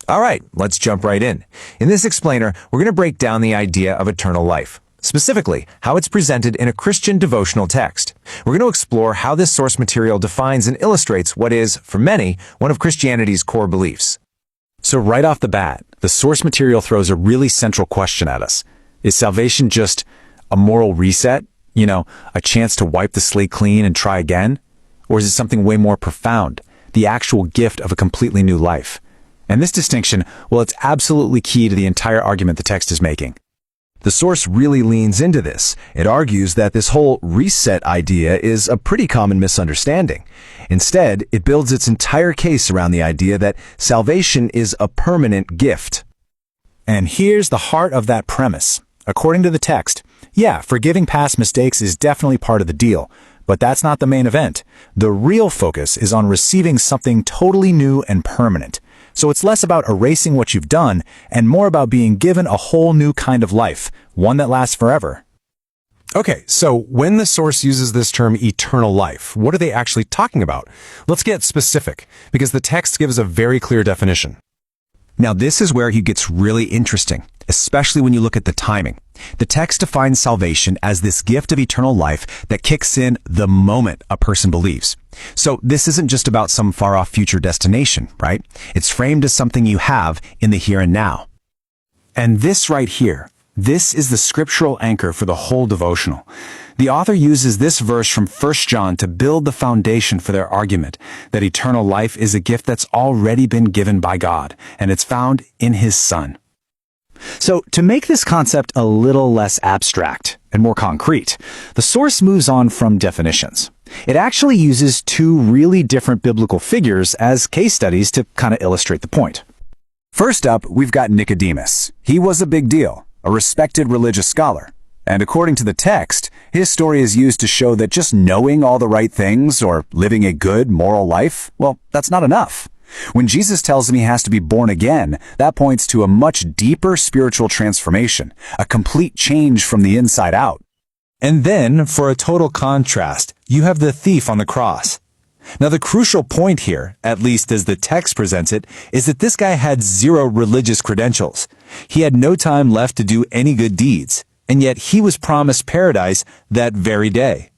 All right, let's jump right in. In this explainer, we're going to break down the idea of eternal life, specifically how it's presented in a Christian devotional text. We're going to explore how this source material defines and illustrates what is, for many, one of Christianity's core beliefs. So right off the bat, the source material throws a really central question at us. Is salvation just a moral reset? A chance to wipe the slate clean and try again? Or is it something way more profound, the actual gift of a completely new life? And this distinction, well, it's absolutely key to the entire argument the text is making. The source really leans into this. It argues that this whole reset idea is a pretty common misunderstanding. Instead, it builds its entire case around the idea that salvation is a permanent gift. And here's the heart of that premise. According to the text, forgiving past mistakes is definitely part of the deal, but that's not the main event. The real focus is on receiving something totally new and permanent. So it's less about erasing what you've done and more about being given a whole new kind of life, one that lasts forever. Okay, so when the source uses this term eternal life, what are they actually talking about? Let's get specific, because the text gives a very clear definition. Now this is where he gets really interesting, especially when you look at the timing. The text defines salvation as this gift of eternal life that kicks in the moment a person believes. So this isn't just about some far-off future destination, right? It's framed as something you have in the here and now. And this right here, this is the scriptural anchor for the whole devotional. The author uses this verse from 1 John to build the foundation for their argument that eternal life is a gift that's already been given by God, and it's found in His Son. So, to make this concept a little less abstract and more concrete, the source moves on from definitions. It actually uses two really different biblical figures as case studies to kind of illustrate the point. First up, we've got Nicodemus. He was a big deal, a respected religious scholar. And according to the text, his story is used to show that just knowing all the right things or living a good moral life, well, that's not enough. When Jesus tells him he has to be born again, that points to a much deeper spiritual transformation, a complete change from the inside out. And then, for a total contrast, you have the thief on the cross. Now, the crucial point here, at least as the text presents it, is that this guy had zero religious credentials. He had no time left to do any good deeds, and yet he was promised paradise that very day.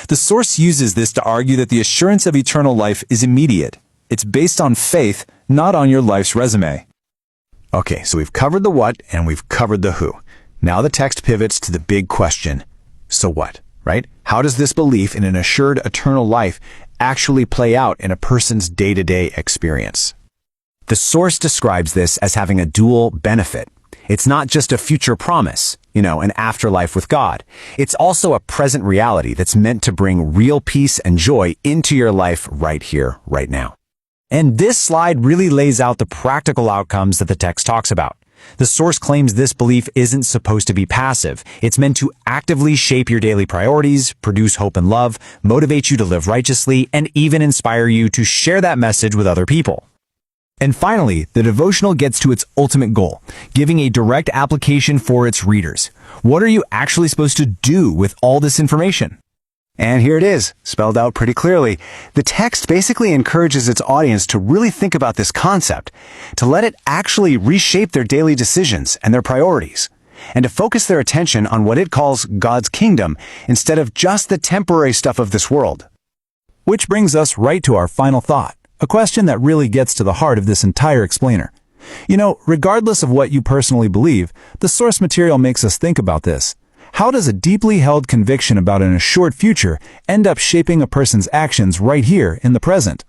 The source uses this to argue that the assurance of eternal life is immediate. It's based on faith, not on your life's resume. Okay, so we've covered the what and we've covered the who. Now the text pivots to the big question. So what, right? How does this belief in an assured eternal life actually play out in a person's day-to-day experience? The source describes this as having a dual benefit. It's not just a future promise, an afterlife with God. It's also a present reality that's meant to bring real peace and joy into your life right here, right now. And this slide really lays out the practical outcomes that the text talks about. The source claims this belief isn't supposed to be passive. It's meant to actively shape your daily priorities, produce hope and love, motivate you to live righteously, and even inspire you to share that message with other people. And finally, the devotional gets to its ultimate goal, giving a direct application for its readers. What are you actually supposed to do with all this information? And here it is, spelled out pretty clearly. The text basically encourages its audience to really think about this concept, to let it actually reshape their daily decisions and their priorities, and to focus their attention on what it calls God's kingdom instead of just the temporary stuff of this world. Which brings us right to our final thought, a question that really gets to the heart of this entire explainer. Regardless of what you personally believe, the source material makes us think about this. How does a deeply held conviction about an assured future end up shaping a person's actions right here in the present?